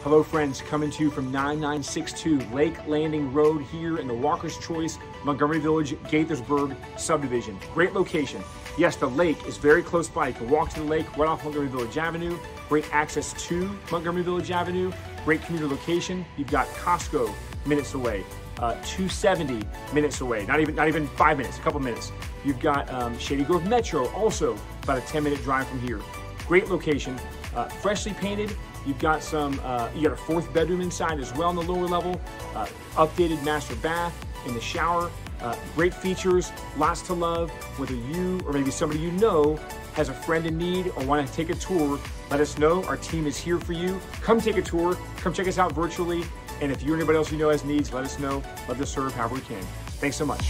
Hello friends, coming to you from 9962 Lake Landing Road here in the Walker's Choice, Montgomery Village, Gaithersburg subdivision. Great location. Yes, the lake is very close by. You can walk to the lake right off Montgomery Village Avenue. Great access to Montgomery Village Avenue. Great commuter location. You've got Costco minutes away. 270 minutes away, not even 5 minutes, a couple minutes. You've got Shady Grove Metro, also about a 10-minute drive from here. Great location, freshly painted. You've got you got a 4th bedroom inside as well on the lower level. Updated master bath in the shower. Great features, lots to love. Whether you or maybe somebody you know has a friend in need or want to take a tour, let us know. Our team is here for you. Come take a tour. Come check us out virtually. And if you or anybody else you know has needs, let us know. Love to serve however we can. Thanks so much.